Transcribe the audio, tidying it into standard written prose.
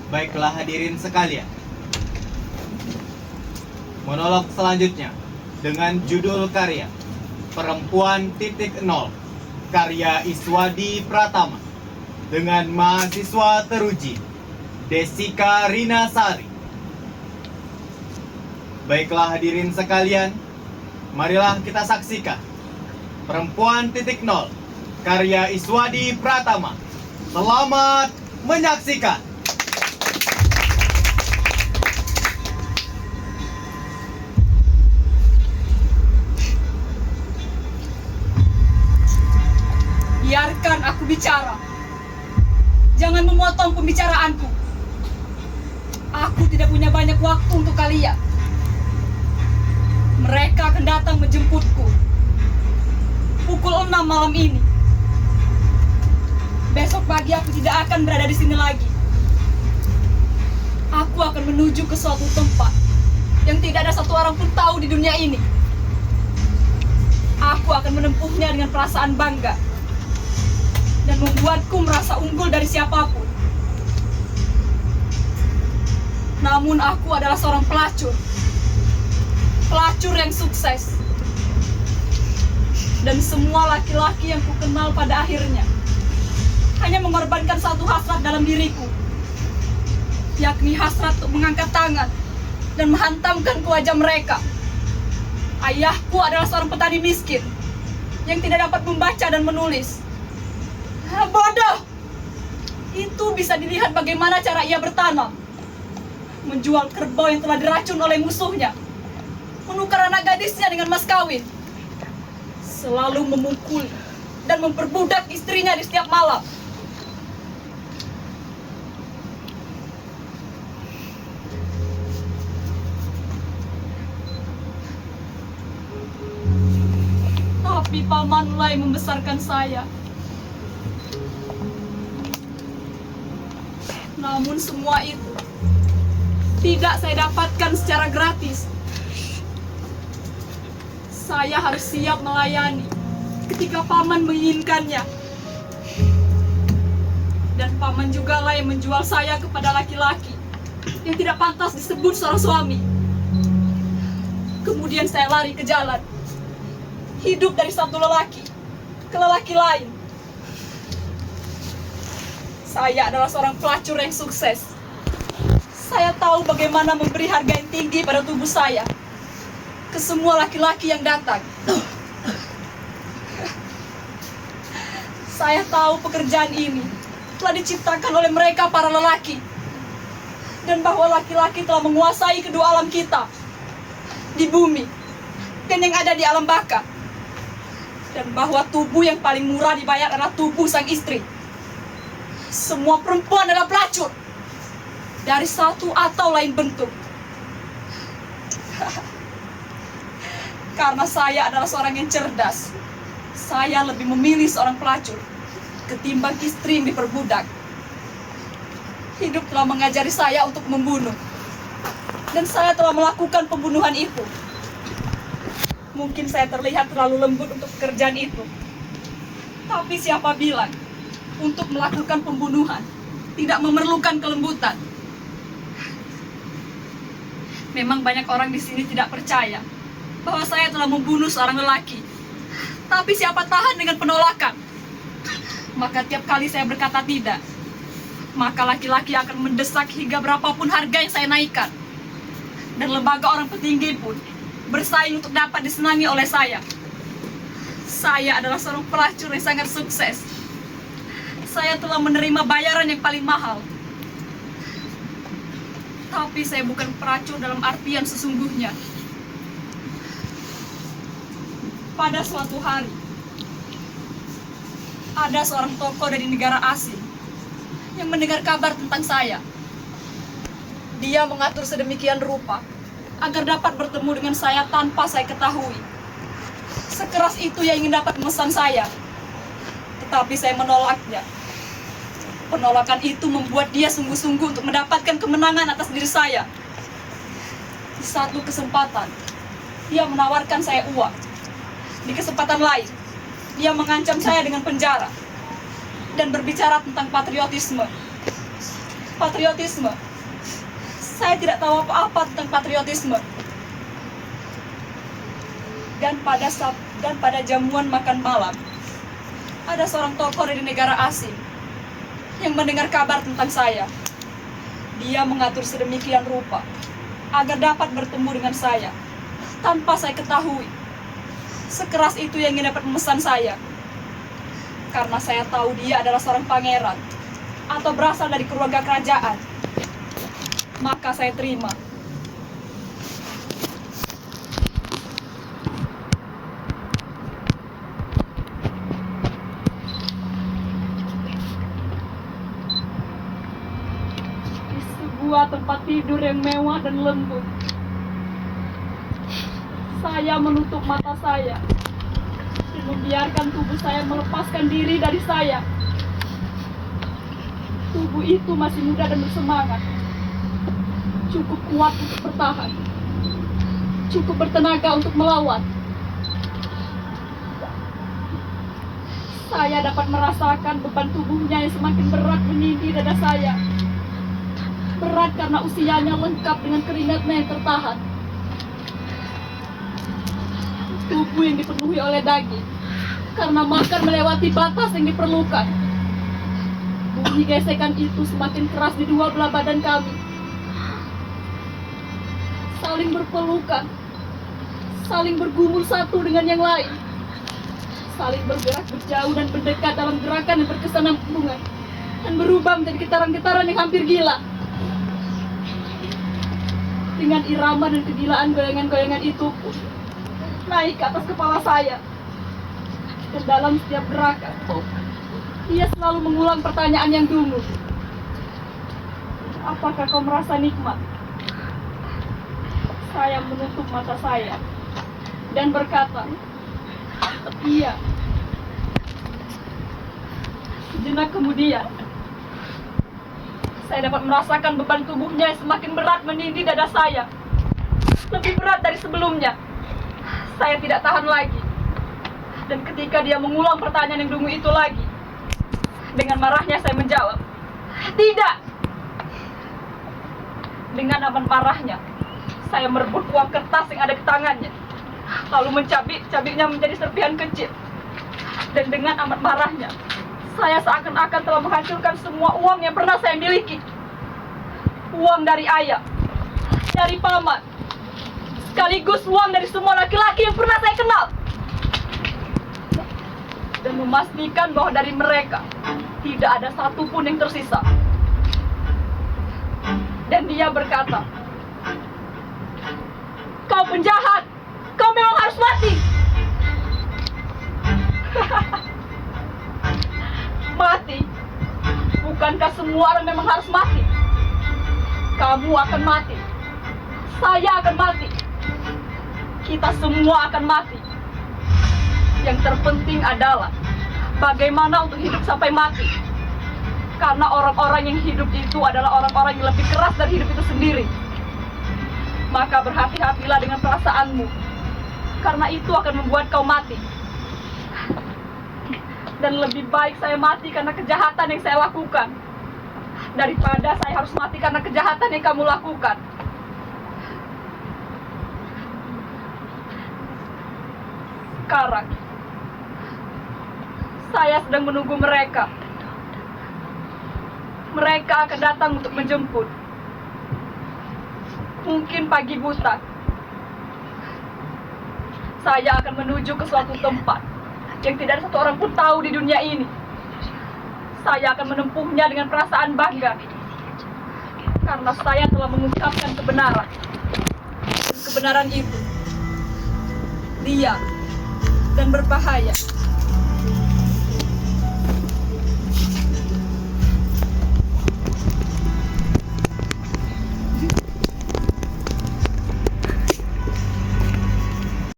Baiklah hadirin sekalian, monolog selanjutnya dengan judul karya Perempuan Titik Nol, karya Iswadi Pratama, dengan mahasiswa teruji Desika Rinasari. Baiklah hadirin sekalian, marilah kita saksikan Perempuan Titik Nol, karya Iswadi Pratama. Selamat menyaksikan. Biarkan aku bicara. Jangan memotong pembicaraanku. Aku tidak punya banyak waktu untuk kalian. Mereka akan datang menjemputku pukul 6 malam ini. Besok pagi aku tidak akan berada di sini lagi. Aku akan menuju ke suatu tempat yang tidak ada satu orang pun tahu di dunia ini. Aku akan menempuhnya dengan perasaan bangga dan membuatku merasa unggul dari siapapun. Namun aku adalah seorang pelacur. Pelacur yang sukses. Dan semua laki-laki yang kukenal pada akhirnya hanya mengorbankan satu hasrat dalam diriku, yakni hasrat untuk mengangkat tangan dan menghantamkan ke wajah mereka. Ayahku adalah seorang petani miskin yang tidak dapat membaca dan menulis. Bodoh! Itu bisa dilihat bagaimana cara ia bertanam. Menjual kerbau yang telah diracun oleh musuhnya. Menukar anak gadisnya dengan mas kawin. Selalu memukul dan memperbudak istrinya di setiap malam. Tapi pamanlah yang membesarkan saya. Namun semua itu tidak saya dapatkan secara gratis. Saya harus siap melayani ketika paman menginginkannya. Dan paman juga lah yang menjual saya kepada laki-laki yang tidak pantas disebut seorang suami. Kemudian saya lari ke jalan, hidup dari satu lelaki ke lelaki lain. Saya adalah seorang pelacur yang sukses. Saya tahu bagaimana memberi harga yang tinggi pada tubuh saya ke semua laki-laki yang datang. Saya tahu pekerjaan ini telah diciptakan oleh mereka para lelaki, dan bahwa laki-laki telah menguasai kedua alam kita, di bumi dan yang ada di alam baka, dan bahwa tubuh yang paling murah dibayar adalah tubuh sang istri. Semua perempuan adalah pelacur dari satu atau lain bentuk. Karena saya adalah seorang yang cerdas, saya lebih memilih seorang pelacur ketimbang istri yang diperbudak. Hidup telah mengajari saya untuk membunuh, dan saya telah melakukan pembunuhan itu. Mungkin saya terlihat terlalu lembut untuk pekerjaan itu, tapi siapa bilang untuk melakukan pembunuhan tidak memerlukan kelembutan? Memang banyak orang di sini tidak percaya bahwa saya telah membunuh seorang lelaki. Tapi siapa tahan dengan penolakan? Maka tiap kali saya berkata tidak, maka laki-laki akan mendesak hingga berapapun harga yang saya naikkan. Dan lembaga orang petinggi pun bersaing untuk dapat disenangi oleh saya. Saya adalah seorang pelacur yang sangat sukses. Saya telah menerima bayaran yang paling mahal. Tapi saya bukan pelacur dalam artian sesungguhnya. Pada suatu hari, ada seorang tokoh dari negara asing yang mendengar kabar tentang saya. Dia mengatur sedemikian rupa agar dapat bertemu dengan saya tanpa saya ketahui. Sekeras itu ia ingin dapat memesan saya, tetapi saya menolaknya. Penolakan itu membuat dia sungguh-sungguh untuk mendapatkan kemenangan atas diri saya. Di satu kesempatan, dia menawarkan saya uang. Di kesempatan lain, dia mengancam saya dengan penjara dan berbicara tentang patriotisme. Patriotisme. Saya tidak tahu apa-apa tentang patriotisme. Dan pada jamuan makan malam, ada seorang tokoh dari negara asing yang mendengar kabar tentang saya. Dia mengatur sedemikian rupa agar dapat bertemu dengan saya tanpa saya ketahui. Sekeras itu yang ingin dapat memesan saya. Karena saya tahu dia adalah seorang pangeran atau berasal dari keluarga kerajaan, maka saya terima. Di sebuah tempat tidur yang mewah dan lembut, saya menutup mata saya dan membiarkan tubuh saya melepaskan diri dari saya. Tubuh itu masih muda dan bersemangat, cukup kuat untuk bertahan, cukup bertenaga untuk melawan. Saya dapat merasakan beban tubuhnya yang semakin berat menindih dada saya. Berat karena usianya lengkap dengan keringatnya yang tertahan. Tubuh yang dipenuhi oleh daging karena makan melewati batas yang diperlukan. Bunyi gesekan itu semakin keras di dua belah badan kami. Saling berpelukan, saling bergumul satu dengan yang lain, saling bergerak berjauh dan berdekat dalam gerakan yang berkesan bunga dan berubah menjadi getaran-getaran yang hampir gila. Dengan irama dan kegilaan goyangan-goyangan itu pun naik ke atas kepala saya. Dan dalam setiap gerakan, dia selalu mengulang pertanyaan yang dungu. Apakah kau merasa nikmat? Saya menutup mata saya dan berkata, iya. Sejenak kemudian, saya dapat merasakan beban tubuhnya yang semakin berat menindih dada saya. Lebih berat dari sebelumnya. Saya tidak tahan lagi. Dan ketika dia mengulang pertanyaan yang dungu itu lagi, dengan marahnya saya menjawab, tidak. Dengan amat marahnya, saya merebut uang kertas yang ada di tangannya, lalu mencabik-cabiknya menjadi serpihan kecil. Dan dengan amat marahnya, saya seakan-akan telah menghancurkan semua uang yang pernah saya miliki. Uang dari ayah, dari paman, sekaligus uang dari semua laki-laki yang pernah saya kenal. Dan memastikan bahwa dari mereka tidak ada satupun yang tersisa. Dan dia berkata, kau penjahat, kau memang harus mati. Mati? Bukankah semua orang memang harus mati? Kamu akan mati, saya akan mati, kita semua akan mati. Yang terpenting adalah bagaimana untuk hidup sampai mati. Karena orang-orang yang hidup itu adalah orang-orang yang lebih keras dari hidup itu sendiri. Maka berhati-hatilah dengan perasaanmu, karena itu akan membuat kau mati. Dan lebih baik saya mati karena kejahatan yang saya lakukan, daripada saya harus mati karena kejahatan yang kamu lakukan. Sekarang saya sedang menunggu mereka. Mereka akan datang untuk menjemput. Mungkin pagi buta. Saya akan menuju ke suatu tempat yang tidak ada satu orang pun tahu di dunia ini. Saya akan menempuhnya dengan perasaan bangga, karena saya telah mengungkapkan kebenaran. Dan kebenaran itu diam dan berbahaya.